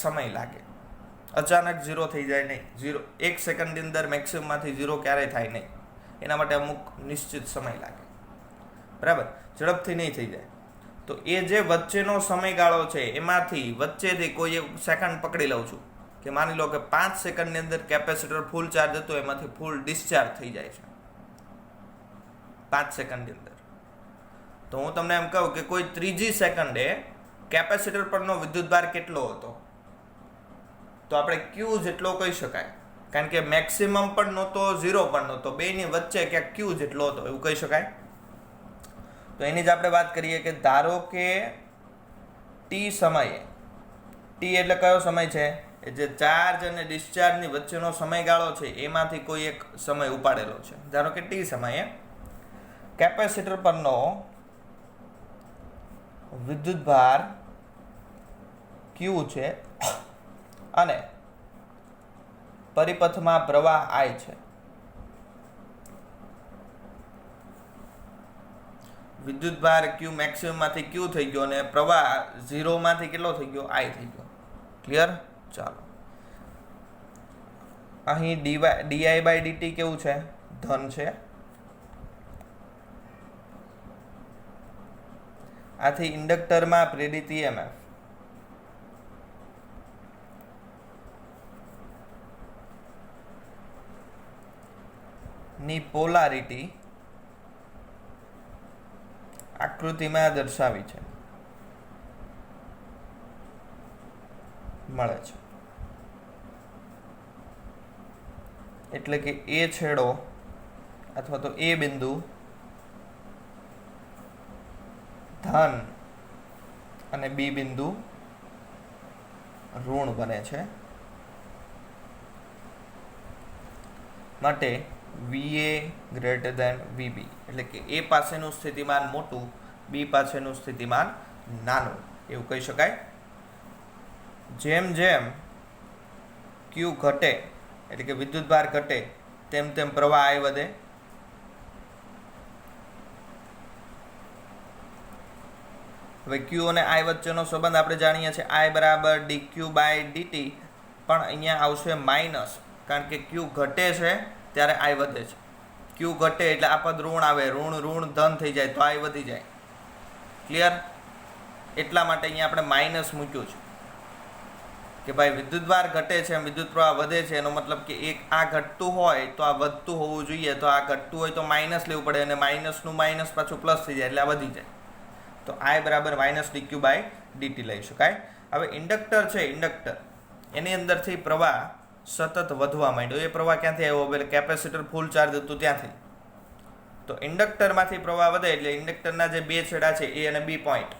સમય લાગે, અચાનક ઝીરો થઈ જાય નહીં. 1 સેકન્ડની અંદર મેક્સિમમમાંથી ઝીરો ક્યારેય થાય નહીં. એના માટે અમુક નિશ્ચિત સમય લાગે, બરાબર, ઝડપથી નહીં થઈ જાય. તો એ જે વચ્ચેનો સમયગાળો છે એમાંથી વચ્ચેથી કોઈ એક સેકન્ડ પકડી લઉં છું કે માની લો કે 5 સેકન્ડની અંદર કેપેસિટર ફૂલ ચાર્જ હતો, એમાંથી ફૂલ ડિસ્ચાર્જ થઈ જાય છે 5 સેકન્ડની અંદર. તો હું તમને એમ કહું કે કોઈ ત્રીજી સેકન્ડે કેપેસિટર પરનો વિદ્યુતભાર કેટલો હતો, તો આપણે ક્યુ જેટલો કહી શકાય, કારણ કે મેક્સિમમ પણ નહોતો, ઝીરો પણ નહોતો, બેની વચ્ચે ક્યાંક ક્યુ જેટલો હતો એવું કહી શકાય. તો એની જ આપણે વાત કરીએ કે ધારો કે ટી સમયે, ટી એટલે કયો સમય છે, એ જે ચાર્જ અને ડિસ્ચાર્જની વચ્ચેનો સમયગાળો છે એમાંથી કોઈ એક સમય ઉપાડેલો છે. ધારો કે ટી સમયે કેપેસિટર પરનો વિદ્યુતભાર ક્યુ છે અને પરિપથમાં પ્રવાહ I છે. વિદ્યુતભાર ક્યુ મેક્સિમમમાંથી ક્યુ થઈ ગયો અને પ્રવાહ 0 માંથી કેટલો થઈ ગયો, I થઈ ગયો. ક્લિયર? ચાલો, અહીં di/dt કેવું છે, ધન છે. આથી ઇન્ડક્ટરમાં પ્રેરિત EMF ની પોલારિટી આકૃતિમાં દર્શાવી છે, મળે છે. એટલે કે એ છેડો અથવા તો એ બિંદુ ધન અને બી બિંદુ ઋણ બને છે. માટે VA ગ્રેટર ધેન VB, એટલે કે એ પાસેનું સ્થિતિમાન મોટું, બી પાસેનું સ્થિતિમાન નાનું એવું કહી શકાય. જેમ જેમ ક્યુ ઘટે એટલે કે વિદ્યુતભાર ઘટે તેમ તેમ પ્રવાહ I વધે. હવે ક્યુ અને I વચ્ચેનો સંબંધ આપણે જાણીએ છીએ, I બરાબર dq/dt, પણ અહીંયા આવશે માઇનસ, કારણ કે ક્યુ ઘટે છે ત્યારે I વધે છે. ક્યુ ઘટે એટલે આ પદ ઋણ આવે, ઋણ ધન થઈ જાય તો I વધી જાય. ક્લિયર? એટલા માટે અહીંયા આપણે માઇનસ મૂક્યું છે કે ભાઈ વિદ્યુતભાર ઘટે છે, વિદ્યુત પ્રવાહ વધે છે, એનો મતલબ કે એક આ ઘટતું હોય તો આ વધતું હોવું જોઈએ, તો આ ઘટતું હોય તો માઇનસ લેવું પડે, અને માઇનસનું માઇનસ પાછું પ્લસ થઈ જાય એટલે આ વધી જાય. તો I બરાબર -dq/dt લઈ શકાય. હવે ઇન્ડક્ટર છે, ઇન્ડક્ટર એની અંદરથી પ્રવાહ સતત વધવા માંડ્યો. એ પ્રવાહ ક્યાંથી આવ્યો, એટલે કેપેસિટર ફૂલ ચાર્જ હતું ત્યાંથી. તો ઇન્ડક્ટરમાંથી પ્રવાહ વધે એટલે ઇન્ડક્ટરના જે બે છેડા છે A અને B પોઈન્ટ,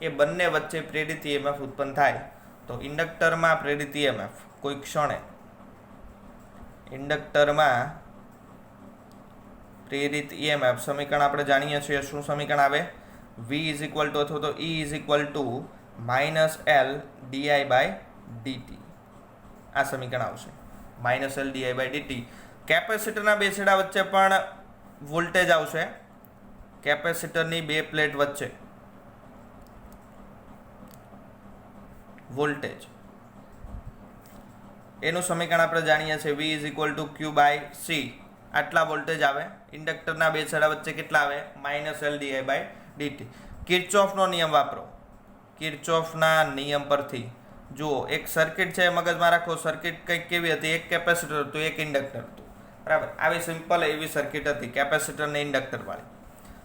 એ બંને વચ્ચે પ્રેરિત EMF ઉત્પન્ન થાય. તો ઇન્ડક્ટરમાં પ્રેરિત EMF કોઈ ક્ષણે ઇન્ડક્ટરમાં પ્રેરિત EMF સમીકરણ આપણે જાણીએ છીએ. શું સમીકરણ આવે? V અથવા તો E -L di/dt. આ સમીકરણ આવશે, -L di/dt. કેપેસિટરના બે છેડા વચ્ચે પણ વોલ્ટેજ આવશે, કેપેસિટરની બે પ્લેટ વચ્ચે વોલ્ટેજ, એનું સમીકરણ આપણે જાણીએ છીએ. V q/C. આટલા વોલ્ટેજ આવે. ઇન્ડક્ટરના બે છેડા વચ્ચે કેટલા આવે? -L di/dt. કિર્ચોફનો નિયમ વાપરો. કિર્ચોફના નિયમ પરથી જુઓ, એક સર્કિટ છે, મગજમાં રાખો. સર્કિટ કંઈક કેવી હતી? એક કેપેસિટર હતું, એક ઇન્ડક્ટર હતું, બરાબર. આવી સિમ્પલ એવી સર્કિટ હતી, કેપેસિટર ને ઇન્ડક્ટર વાળી.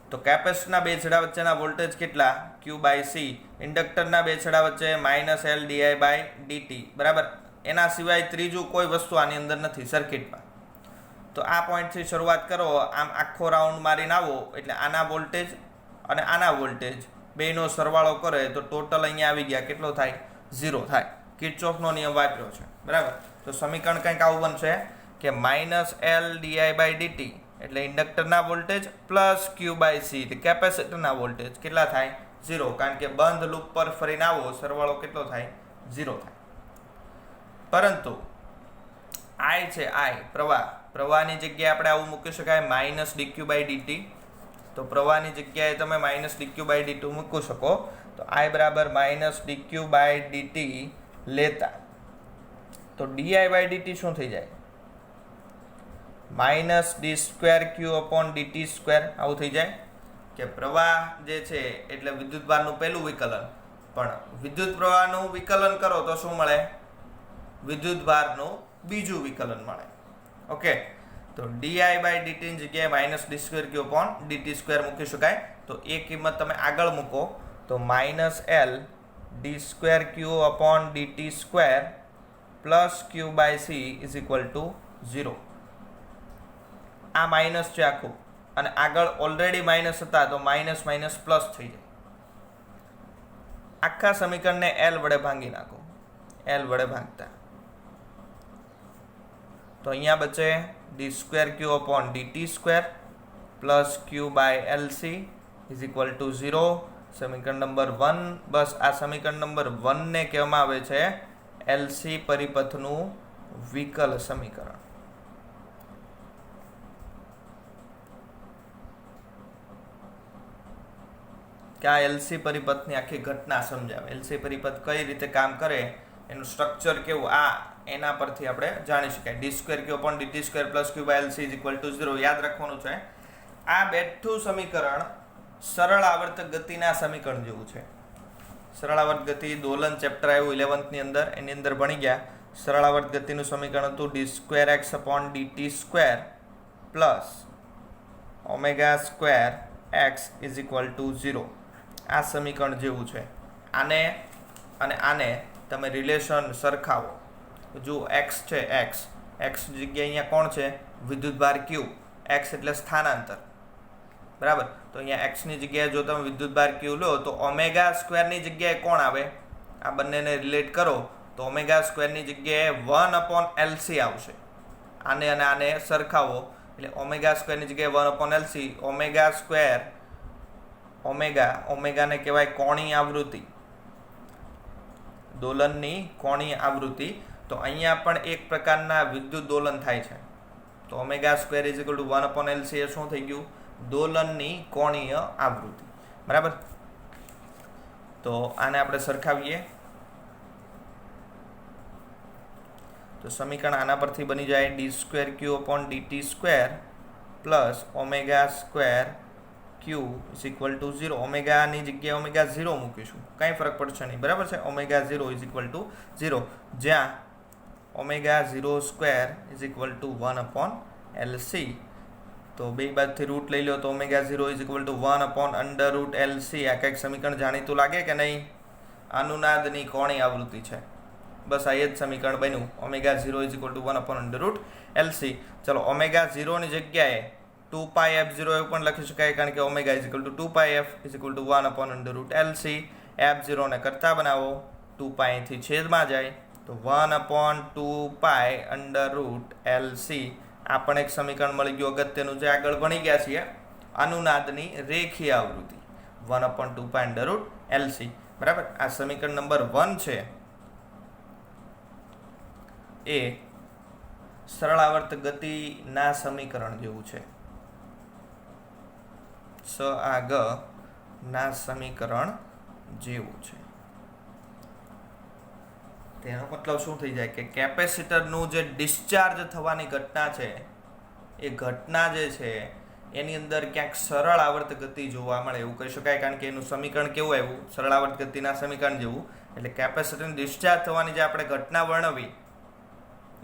તો કેપેસિટરના બે છેડા વચ્ચેના વોલ્ટેજ કેટલા? q/C. ઇન્ડક્ટરના બે છેડા વચ્ચે -L di/dt, બરાબર. એના સિવાય ત્રીજું કોઈ વસ્તુ આની અંદર નથી સર્કિટમાં. તો આ પોઈન્ટથી શરૂઆત કરો, આમ આખો રાઉન્ડ મારીને આવો એટલે આના વોલ્ટેજ અને આના વોલ્ટેજ બેનો સરવાળો કરે તો ટોટલ અહીંયા આવી ગયા, કેટલો થાય? 0 થાય. કિર્ચોફનો નિયમ વાપર્યો છે, બરાબર. તો સમીકરણ કંઈક આવું બનશે કે -L di/dt એટલે ઇન્ડક્ટરના વોલ્ટેજ પ્લસ q/C એટલે કેપેસિટરના વોલ્ટેજ કેટલા થાય? 0, કારણ કે બંધ લૂપ પર ફરીને આવો, સરવાળો કેટલો થાય? 0 થાય. પરંતુ I છે, I પ્રવાહની જગ્યાએ આપણે આવું મૂકી શકાય -dq/dt. તો પ્રવાહની જગ્યાએ તમે -dq/dt મૂકી શકો. તો I બરાબર માઇનસ dq બાય dt લેતા તો di બાય dt શું થઈ જાય? Minus d²q upon dt square આવું થઈ જાય કે પ્રવાહ જે છે એટલે વિદ્યુતભારનું પહેલું વિકલન, પણ વિદ્યુત પ્રવાહનું વિકલન કરો તો શું મળે? વિદ્યુતભારનું બીજું વિકલન મળે. ઓકે, તો di બાય dt ની જગ્યાએ minus d²q upon dt square મૂકી શકાય. તો એ કિંમત તમે આગળ મૂકો તો minus l d²q upon dt square plus q by c is equal to 0. આ માઇનસ છે આખું, અને આગળ ઓલરેડી માઇનસ હતા તો માઇનસ માઇનસ પ્લસ થઈ જાય. આખા સમીકરણને l વડે ભાંગી નાખો. l વડે ભાંગતા તો અહીંયા બચે d²q upon dt square plus q by lc is equal to 0. સમીકરણ નંબર 1. બસ આ સમીકરણ નંબર 1 ને કહેવામાં આવે છે LC પરિપથનું વિકલ સમીકરણ. કે આ LC પરિપથની આખી ઘટના સમજાવે. LC પરિપથ કઈ રીતે કામ કરે, એનું સ્ટ્રક્ચર કેવું, આ એના પરથી આપણે જાણી શકાય. d²q upon dt square plus q by lc is equal to 0 યાદ રાખવાનું છે. આ બેઠું સમીકરણ સરળ આવર્તક ગતિના સમીકરણ જેવું છે. સરળ આવર્ત ગતિ દોલન ચેપ્ટર આવ્યું 11th ની અંદર, એની અંદર ભણી ગયા. સરળ આવર્ત ગતિનું સમીકરણ હતું d²x upon dt square plus omega square x is equal to 0. આ સમીકરણ જેવું છે. આને અને આને તમે રિલેશન સરખાવો. જો x છે, x જગ્યાએ અહીંયા કોણ છે? વિદ્યુતભાર q. x એટલે સ્થાનાંતર, બરાબર. તો અહીંયા x ની જગ્યાએ જો તમે વિદ્યુતભાર q લો તો ઓમેગા સ્ક્વેરની જગ્યાએ કોણ આવે? આ બંનેને રિલેટ કરો તો ઓમેગા સ્ક્વેરની જગ્યાએ 1 અપોન LC આવશે. આને અને આને સરખાવો એટલે ઓમેગા સ્ક્વેરની જગ્યાએ 1 અપોન LC. ઓમેગા સ્ક્વેર ઓમેગાને કહેવાય કોણીય આવૃત્તિ, દોલનની કોણીય આવૃત્તિ. તો અહીંયા પણ એક પ્રકારના વિદ્યુત દોલન થાય છે. તો omega square is equal two 1 upon LC એ શું થઈ ગયું? દોલનની કોણીય આવૃત્તિ, બરાબર. તો આને આપણે સરખાવીએ તો સમીકરણ આના પરથી બની જાય d²q upon dt square plus omega square q is equal to 0. ઓમેગાની જગ્યાએ ઓમેગા 0 મૂકીશું, કાંઈ ફરક પડશે નહીં, બરાબર છે. ઓમેગા 0 ઇઝ ઇક્વલ ટુ 0, જ્યાં omega 0 square is equal two 1 upon LC. તો બે બાજુથી રૂટ લઈ લો તો omega 0 is equal two 1 upon under route LC. આ કંઈક સમીકરણ જાણીતું લાગે કે નહીં? અનુનાદની કોણી આવૃત્તિ છે. બસ આ એ જ સમીકરણ બન્યું. Omega 0 is equal two 1 upon under route LC. ચલો, ઓમેગા 0ની જગ્યાએ 2πf0 એવું પણ લખી શકાય, કારણ કે omega is equal two 2πf is equal two 1 upon under route LC. f0 ને કરતા બનાવો, 2π થી છેદમાં જાય તો 1 અપોન 2π અંડર રૂટ LC. આ પણ એક સમીકરણ મળી ગયું અગત્યનું છે, આગળ ભણી ગયા છીએ. અનુનાદની રેખીય આવૃત્તિ 1 અપોન 2π અંડર રૂટ LC, બરાબર. આ સમીકરણ નંબર 1 છે એ સરળ આવર્ત ગતિના સમીકરણ જેવું છે. સ આ ગ ના સમીકરણ જેવું છે. તેનો મતલબ શું થઈ જાય કે કેપેસિટરનું જે ડિસ્ચાર્જ થવાની ઘટના છે, એ ઘટના જે છે એની અંદર ક્યાંક સરળ આવર્ત ગતિ જોવા મળે એવું કહી શકાય, કારણ કે એનું સમીકરણ કેવું આવ્યું? સરળ આવર્ત ગતિના સમીકરણ જેવું. એટલે કેપેસિટરનું ડિસ્ચાર્જ થવાની જે આપણે ઘટના વર્ણવી,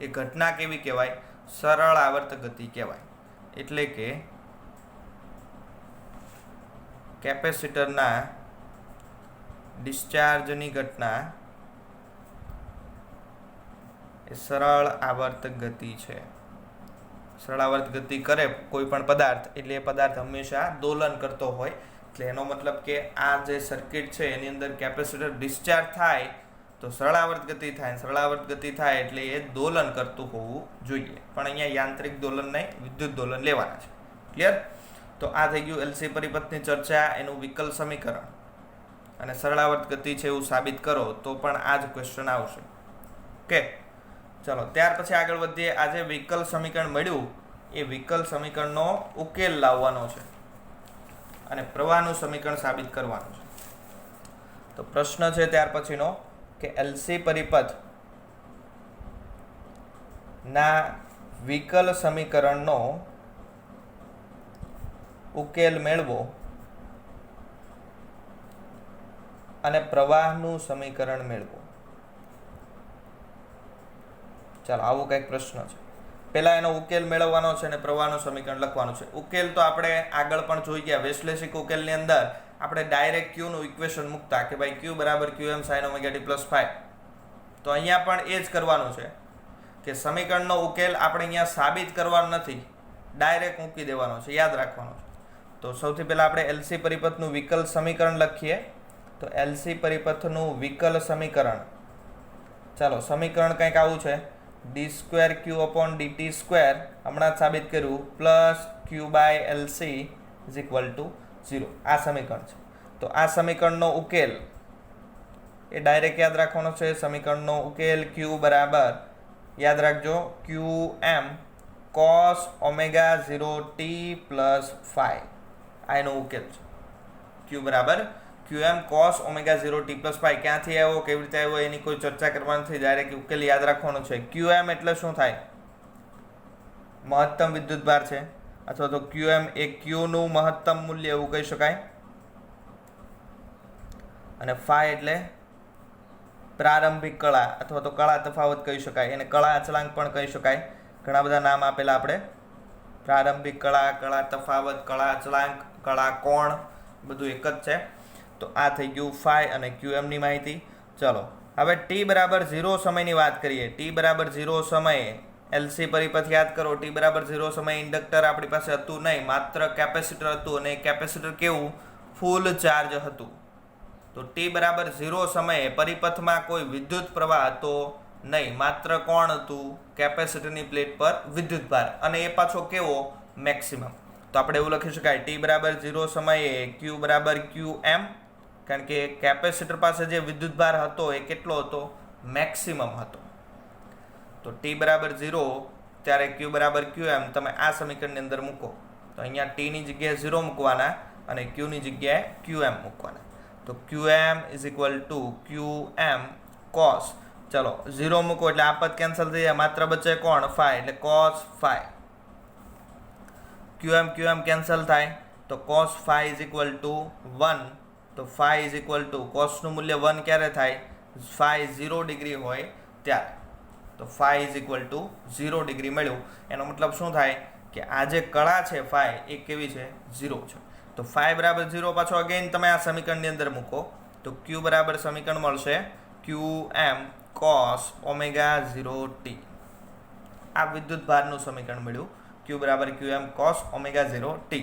એ ઘટના કેવી કહેવાય? સરળ આવર્ત ગતિ કહેવાય. એટલે કે કેપેસિટરના ડિસ્ચાર્જની ઘટના એ સરળ આવર્ત ગતિ છે. સરળ આવર્ત ગતિ કરે કોઈ પણ પદાર્થ એટલે એ પદાર્થ હંમેશા દોલન કરતો હોય. એટલે એનો મતલબ કે આ જે સર્કિટ છે એની અંદર કેપેસિટર ડિસ્ચાર્જ થાય તો સરળ આવર્ત ગતિ થાય. સરળ આવર્ત ગતિ થાય એટલે એ દોલન કરતું હોવું જોઈએ, પણ અહીંયા યાંત્રિક દોલન નહીં, વિદ્યુત દોલન લેવાના છે. ક્લિયર? તો આ થઈ ગયું LC પરિપથની ચર્ચા, એનું વિકલ સમીકરણ. અને સરળ આવર્ત ગતિ છે એવું સાબિત કરો તો પણ આ જ ક્વેશ્ચન આવશે. ઓકે, ચલો ત્યાર પછી આગળ વધીએ. આ જે વિકલ સમીકરણ મળ્યું એ વિકલ સમીકરણનો ઉકેલ લાવવાનો છે અને પ્રવાહનું સમીકરણ સાબિત કરવાનું છે. તો પ્રશ્ન છે ત્યાર પછીનો કે એલસી પરિપથ ના વિકલ સમીકરણનો ઉકેલ મેળવો અને પ્રવાહનું સમીકરણ મેળવો. ચાલો આવું કંઈક પ્રશ્ન છે. પહેલા એનો ઉકેલ મેળવવાનો છે અને પ્રવાહનું સમીકરણ લખવાનું છે. ઉકેલ તો આપણે આગળ પણ જોઈ ગયા. વિશ્લેષિક ઉકેલની અંદર આપણે ડાયરેક્ટ ક્યુનું ઇક્વેશન મૂકતા કે ભાઈ ક્યુ બરાબર QM sin ωt + 5. તો અહીંયા પણ એ જ કરવાનું છે કે સમીકરણનો ઉકેલ આપણે અહીંયા સાબિત કરવાનો નથી, ડાયરેક્ટ મૂકી દેવાનો છે, યાદ રાખવાનું છે. તો સૌથી પહેલાં આપણે એલસી પરિપથનું વિકલ સમીકરણ લખીએ. તો એલસી પરિપથનું વિકલ સમીકરણ, ચાલો સમીકરણ કંઈક આવું છે, d2q/dt², હમણાં જ સાબિત કર્યું, પ્લસ q/LC = 0. આ સમીકરણ છે. તો આ સમીકરણનો ઉકેલ એ ડાયરેક્ટ યાદ રાખવાનો છે. સમીકરણનો ઉકેલ q બરાબર, યાદ રાખજો, qm cos ω0t + 5. આ એનો ઉકેલ છે. q બરાબર qm cos ω0t + 5. ક્યાંથી આવ્યો, કેવી રીતે આવ્યો, એની કોઈ ચર્ચા કરવાની નથી, ડાયરેક્ટ ઉકેલ યાદ રાખવાનો છે. qm એટલે શું થાય? મહત્તમ વિદ્યુતભાર છે, અથવા તો qm એ q નું મહત્તમ મૂલ્ય એવું કહી શકાય. અને phi એટલે પ્રારંભિક કળા અથવા તો કળા તફાવત કહી શકાય. એને કળા અચળાંક પણ કહી શકાય. ઘણા બધા નામ આપેલા આપણે, પ્રારંભિક કળા, કળા તફાવત, કળા અચળાંક, કળા કોણ, બધું એક જ છે. તો આ થઈ ગયું phi અને qm ની માહિતી. ચલો હવે t બરાબર 0 સમયની વાત કરીએ. t બરાબર 0 સમયે એલસી પરિપથ યાદ કરો. t બરાબર 0 સમયે ઇન્ડક્ટર આપણી પાસે હતું નહીં, માત્ર કેપેસિટર હતું, અને કેપેસિટર કેવું, ફૂલ ચાર્જ હતું. તો t બરાબર 0 સમયે પરિપથમાં કોઈ વિદ્યુત પ્રવાહ હતો નહીં, માત્ર કોણ હતું, કેપેસિટરની પ્લેટ પર વિદ્યુતભાર, અને એ પાછો કેવો, મેક્સિમમ. તો આપણે એવું લખી શકાય, t બરાબર 0 સમયે q બરાબર qm, કારણ કે કેપેસિટર પાસે જે વિદ્યુતભાર હતો એ કેટલો હતો, મેક્સિમમ હતો. તો t બરાબર 0 ત્યારે q બરાબર qm તમે આ સમીકરણની અંદર મૂકો. તો અહીંયા t ની જગ્યાએ 0 મૂકવાના અને q ની જગ્યાએ qm મૂકવાના. તો qm = qm cos, ચલો 0 મૂકો એટલે આ પદ કેન્સલ થઈ જાય, માત્ર બચે કોણ, phi, એટલે cos phi. qm કેન્સલ થાય તો cos phi = 1. તો phi cos નું મૂલ્ય 1 ક્યારે થાય, phi 0 ડિગ્રી હોય ત્યારે. તો phi = 0 ડિગ્રી મળ્યું. એનો મતલબ શું થાય કે આ જે કળા છે phi એ કેવી છે, 0 છે. તો phi બરાબર 0 પાછો અગેન તમે આ સમીકરણની અંદર મૂકો. તો q બરાબર સમીકરણ મળશે qm cos ω0t. આ વિદ્યુત ભારનું સમીકરણ મળ્યું, q બરાબર qm cos ω0t.